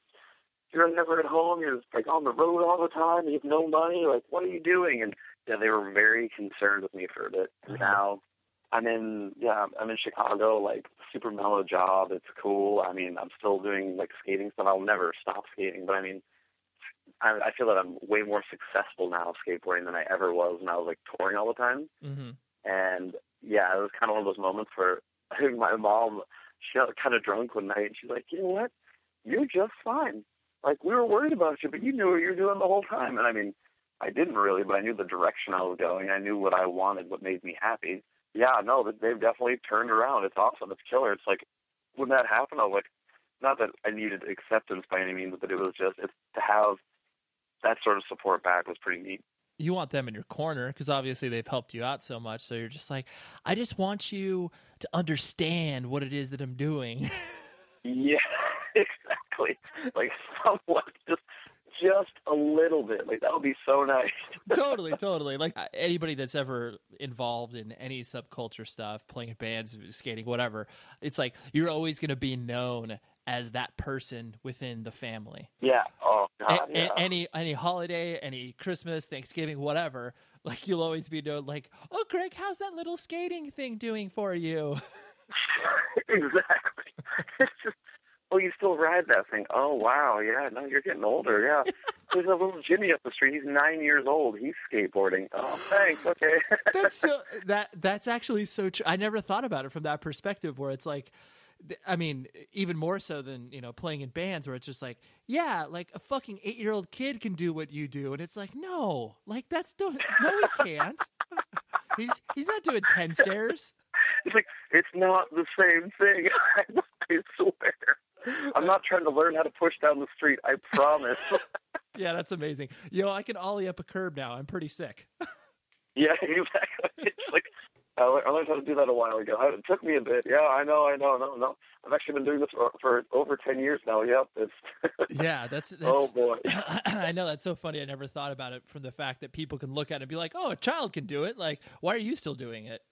S3: you're never at home, you're just like on the road all the time, you have no money, like, what are you doing? And yeah, they were very concerned with me for a bit. And now I'm in Chicago, like, super mellow job, it's cool. I mean, I'm still doing like skating stuff, I'll never stop skating, but I mean, I feel that I'm way more successful now skateboarding than I ever was when I was like touring all the time.
S1: Mm-hmm.
S3: And yeah, it was kind of one of those moments where I think my mom, she got kind of drunk one night, and she's like, you know what, you're just fine. Like, we were worried about you, but you knew what you were doing the whole time. And I mean, I didn't really, but I knew the direction I was going. I knew what I wanted, what made me happy. Yeah, no, they've definitely turned around. It's awesome. It's killer. It's like, when that happened, I was like, not that I needed acceptance by any means, but it was just, to have that sort of support back was pretty neat.
S1: You want them in your corner because obviously they've helped you out so much. So you're just like, I just want you to understand what it is that I'm doing.
S3: Yeah, exactly. Like, somewhat, just a little bit. Like, that would be so nice.
S1: Totally. Like, anybody that's ever involved in any subculture stuff, playing in bands, skating, whatever, it's like you're always going to be known as that person within the family.
S3: Yeah. Oh, God, yeah.
S1: Any holiday, any Christmas, Thanksgiving, whatever, like, you'll always be known like, oh, Greg, how's that little skating thing doing for you?
S3: Exactly. It's just, well, you still ride that thing. Oh, wow. Yeah, no, you're getting older. Yeah. There's a little Jimmy up the street. He's 9 years old. He's skateboarding. Oh, thanks. Okay.
S1: That's actually so true. I never thought about it from that perspective, where it's like, I mean, even more so than, you know, playing in bands, where it's just like, yeah, like a fucking 8-year-old kid can do what you do. And it's like, no, like, no, he can't. He's not doing 10 stairs.
S3: It's like, it's not the same thing. I swear. I'm not trying to learn how to push down the street. I promise.
S1: Yeah, that's amazing. Yo, I can ollie up a curb now. I'm pretty sick.
S3: Yeah, exactly. It's like, I learned how to do that a while ago. It took me a bit. Yeah, I know. No. I've actually been doing this for over 10 years now. Yep.
S1: Yeah, that's
S3: oh, boy.
S1: I know, that's so funny. I never thought about it from the fact that people can look at it and be like, oh, a child can do it. Like, why are you still doing it?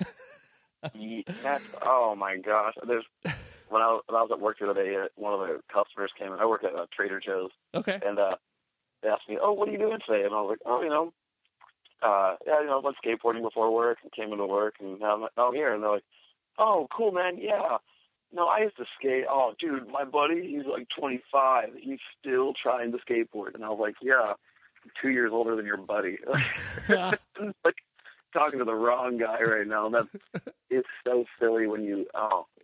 S3: Oh, my gosh. When I was at work the other day, one of the customers came in. I work at Trader Joe's.
S1: Okay.
S3: And they asked me, oh, what are you doing today? And I was like, oh, I went skateboarding before work and came into work, and now I'm here. And they're like, oh, cool, man, yeah. No, I used to skate. Oh, dude, my buddy, he's like 25. He's still trying to skateboard. And I was like, yeah, I'm 2 years older than your buddy. Like, talking to the wrong guy right now. It's so silly when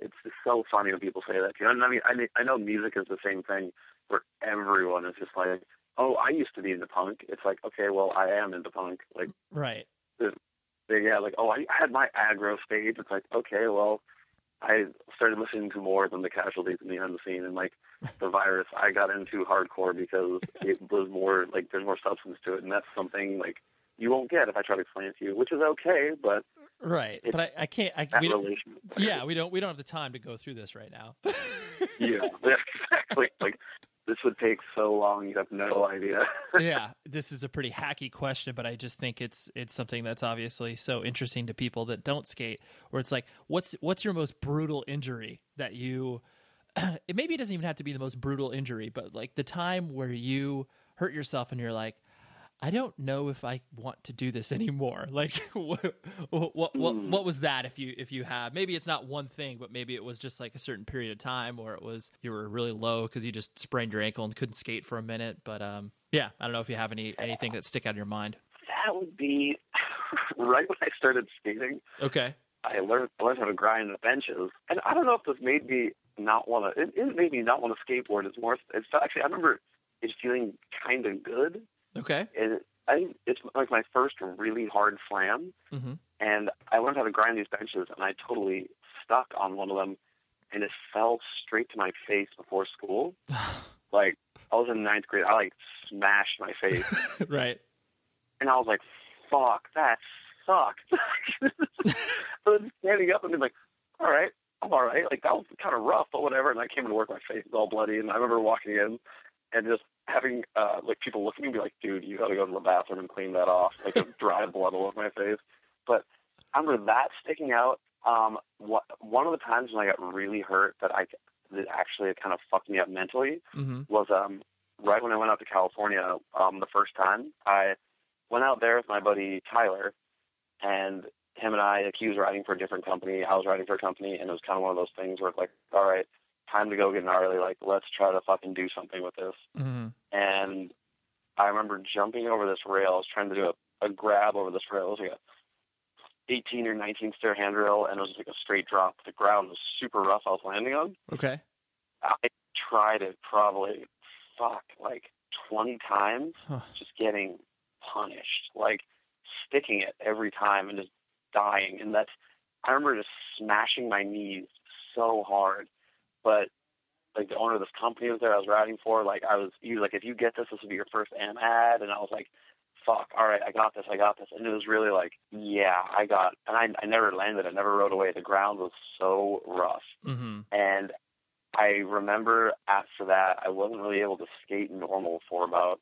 S3: it's so funny when people say that. You know, and I know music is the same thing, where everyone is just like, oh, I used to be into punk. It's like, okay, well, I am into punk. Like,
S1: Right.
S3: yeah, like, oh, I had my aggro stage. It's like, okay, well, I started listening to more than the Casualties in the end scene, and like the Virus, I got into hardcore because it was more like there's more substance to it, and that's something like you won't get if I try to explain it to you, which is okay, but
S1: right. But I can't. We don't have the time to go through this right now.
S3: Yeah, exactly. Like this would take so long, you have no idea.
S1: Yeah, this is a pretty hacky question, but I just think it's something that's obviously so interesting to people that don't skate. Where it's like, what's your most brutal injury that you? Maybe it doesn't even have to be the most brutal injury, but like the time where you hurt yourself and you're like, I don't know if I want to do this anymore. Like, what was that? If you have, maybe it's not one thing, but maybe it was just like a certain period of time where it was you were really low because you just sprained your ankle and couldn't skate for a minute. But yeah, I don't know if you have anything that stick out in your mind.
S3: That would be right when I started skating.
S1: Okay.
S3: I learned how to grind the benches, and I don't know if this made me not want to. It made me not want to skateboard. It's actually I remember it feeling kind of good.
S1: Okay.
S3: And I think it's like my first really hard slam, and I learned how to grind these benches, and I totally stuck on one of them, and it fell straight to my face before school. Like, I was in ninth grade, I like smashed my face.
S1: Right.
S3: And I was like, fuck, that sucked. So then standing up and being like, all right, I'm all right. Like, that was kind of rough, but whatever. And I came to work, my face was all bloody, and I remember walking in and just having like people look at me and be like, dude, you got to go to the bathroom and clean that off. Like a dry blood all over my face. But I remember that sticking out. One of the times when I got really hurt that actually kind of fucked me up mentally was right when I went out to California the first time. I went out there with my buddy Tyler, and him and I, like, he was riding for a different company, I was riding for a company, and it was kind of one of those things where it's like, all right, time to go get gnarly, like, let's try to fucking do something with this. And I remember jumping over this rail. I was trying to do a grab over this rail. It was like a 18 or 19 stair handrail, and it was like a straight drop. The ground was super rough I was landing on.
S1: Okay.
S3: I tried it probably, like 20 times, just getting punished, like sticking it every time and just dying. And I remember just smashing my knees so hard. But like the owner of this company was there I was riding for, like he was like, if you get this will be your first AM ad. And I was like, fuck, all right, I got this. And it was really like, yeah, and I never landed. I never rode away. The ground was so rough. And I remember after that, I wasn't really able to skate normal for about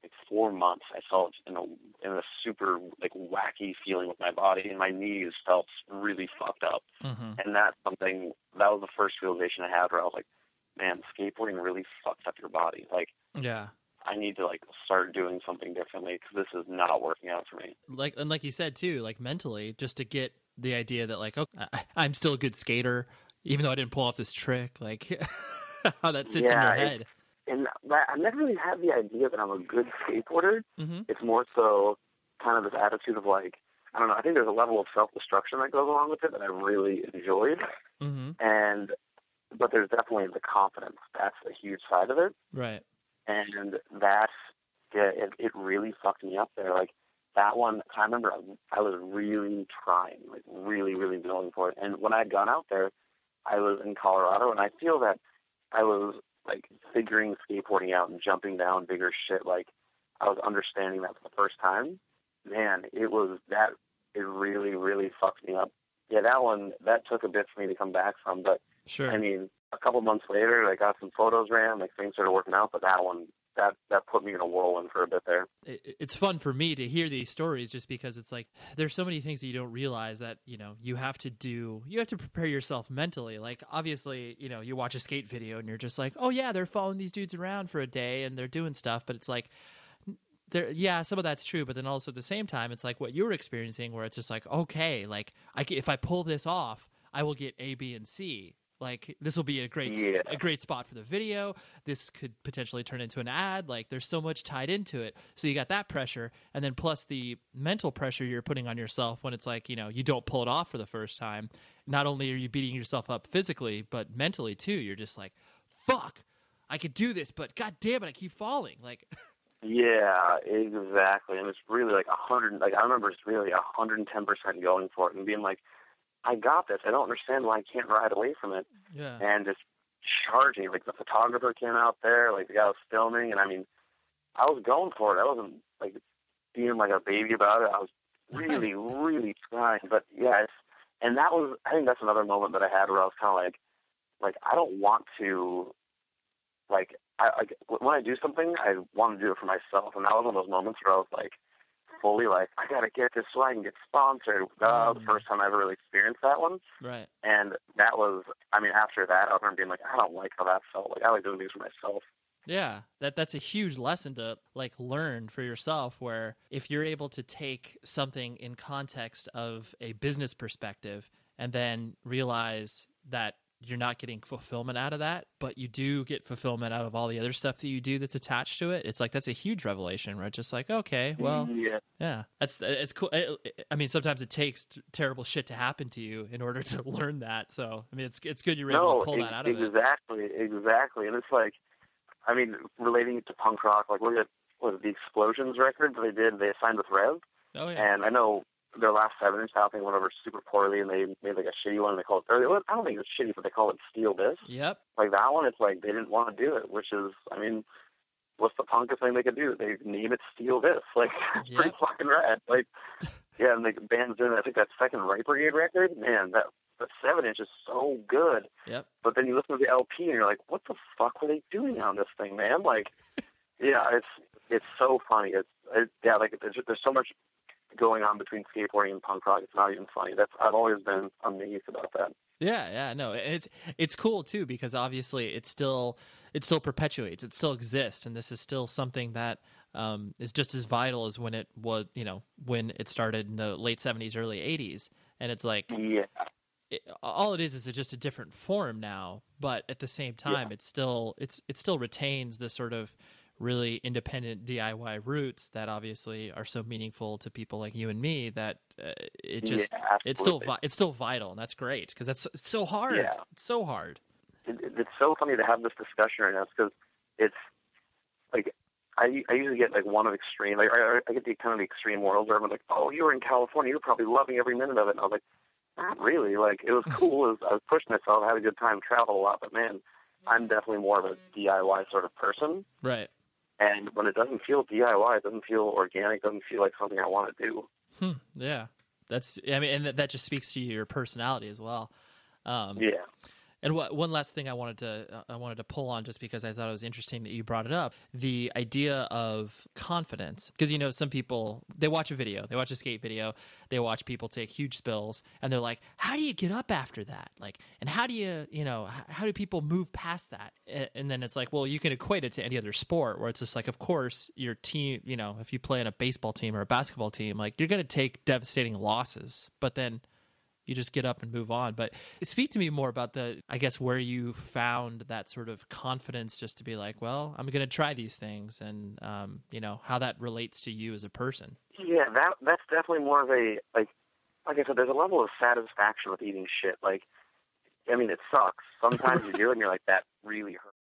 S3: like 4 months. I felt in a super like wacky feeling with my body, and my knees felt really fucked up. And that's something, that was the first realization I had where I was like, man, skateboarding really fucks up your body. Like, yeah, I need to like start doing something differently because this is not working out for me.
S1: Like you said too, like mentally, just to get the idea that like, okay, I'm still a good skater, even though I didn't pull off this trick. Like how that sits in your head.
S3: And I never really had the idea that I'm a good skateboarder. It's more so kind of this attitude of like, I don't know, I think there's a level of self-destruction that goes along with it that I really enjoyed. But there's definitely the confidence. That's a huge side of it.
S1: Right.
S3: And it really fucked me up there. Like that one, I remember I was really trying, like really, really going for it. And when I had gone out there, I was in Colorado, and I feel that I was like figuring skateboarding out and jumping down bigger shit. Like I was understanding that for the first time. Man, it really, really fucked me up. Yeah, that one, that took a bit for me to come back from, but
S1: sure.
S3: I mean, a couple months later, I got some photos ran, like things started working out, but that one, that put me in a whirlwind for a bit there.
S1: It's fun for me to hear these stories just because it's like there's so many things that you don't realize that, you know, you have to prepare yourself mentally. Like obviously, you know, you watch a skate video and you're just like, oh yeah, they're following these dudes around for a day and they're doing stuff, but it's like yeah, some of that's true, but then also at the same time, it's like what you were experiencing where it's just like, okay, like if I pull this off, I will get A, B, and C. Like this will be a great spot for the video. This could potentially turn into an ad. Like there's so much tied into it. So you got that pressure, and then plus the mental pressure you're putting on yourself when it's like, you know, you don't pull it off for the first time. Not only are you beating yourself up physically, but mentally too. You're just like, fuck, I could do this, but god damn it, I keep falling. Like
S3: Yeah, exactly. And it's really like 100. Like I remember it's really 110% going for it and being like, I got this. I don't understand why I can't ride away from it.
S1: Yeah.
S3: And just charging. Like the photographer came out there, like the guy was filming, and I mean, I was going for it. I wasn't like being like a baby about it. I was really, really trying. But yeah, and that was. I think that's another moment that I had where I was kind of like I don't want to. Like when I do something, I want to do it for myself, and that was one of those moments where I was like, fully like, I gotta get this so I can get sponsored. That was the first time I ever really experienced that one.
S1: Right.
S3: And that was, I mean, after that, I remember being like, I don't like how that felt. Like I like doing things for myself.
S1: Yeah, that's a huge lesson to like learn for yourself, where if you're able to take something in context of a business perspective and then realize that you're not getting fulfillment out of that, but you do get fulfillment out of all the other stuff that you do that's attached to it. It's like, that's a huge revelation, right? Just like, okay, well, yeah, it's cool. I mean, sometimes it takes terrible shit to happen to you in order to learn that. So, I mean, it's good you were able to pull that out of it.
S3: Exactly. And it's like, I mean, relating it to punk rock, like look at the Explosions record that they signed with Rev.
S1: Oh yeah.
S3: And I know their last 7-inch album went over super poorly, and they made like a shitty one. And they call it, or I don't think it's shitty, but they call it Steel This.
S1: Yep.
S3: Like that one, it's like they didn't want to do it, which is, I mean, what's the punkest thing they could do? They name it Steel This. Like it's pretty fucking rad. Like yeah, and the band's doing, I think, that second Right Brigade record. Man, that 7-inch is so good.
S1: Yep.
S3: But then you listen to the LP and you're like, what the fuck were they doing on this thing, man? Like, yeah, it's so funny. Like there's so much going on between skateboarding and punk rock. It's not even funny. I've always been amazed about that.
S1: Yeah, no, it's cool too, because obviously it still perpetuates, it still exists, and this is still something that is just as vital as when it was, when it started in the late 70s, early 80s, and it's like, all it is just a different form now, but at the same time, it still retains this sort of really independent DIY roots that obviously are so meaningful to people like you and me, that it's still vital, and that's great, because it's so hard.
S3: Yeah.
S1: It's so hard.
S3: It's so funny to have this discussion right now, because it's like I usually get like one of extreme. Like I get the kind of the extreme world where everyone's like, "Oh, you were in California, you're probably loving every minute of it." And I was like, not really. Like it was cool. I was pushing myself, I had a good time, traveled a lot, but man, I'm definitely more of a DIY sort of person.
S1: Right.
S3: And when it doesn't feel DIY, it doesn't feel organic, doesn't feel like something I want to do.
S1: Yeah. And that just speaks to your personality as well.
S3: Yeah.
S1: And one last thing I wanted to pull on, just because I thought it was interesting that you brought it up, the idea of confidence. Because, some people, they watch a skate video, they watch people take huge spills, and they're like, how do you get up after that? Like, and how do you, how do people move past that? And then it's like, well, you can equate it to any other sport, where it's just like, of course, your team, if you play in a baseball team or a basketball team, like, you're going to take devastating losses, but then you just get up and move on. But speak to me more about where you found that sort of confidence, just to be like, well, I'm going to try these things, and, how that relates to you as a person.
S3: Yeah, that's definitely more of a, like I said, there's a level of satisfaction with eating shit. Like, I mean, it sucks. Sometimes you do it and you're like, that really hurts.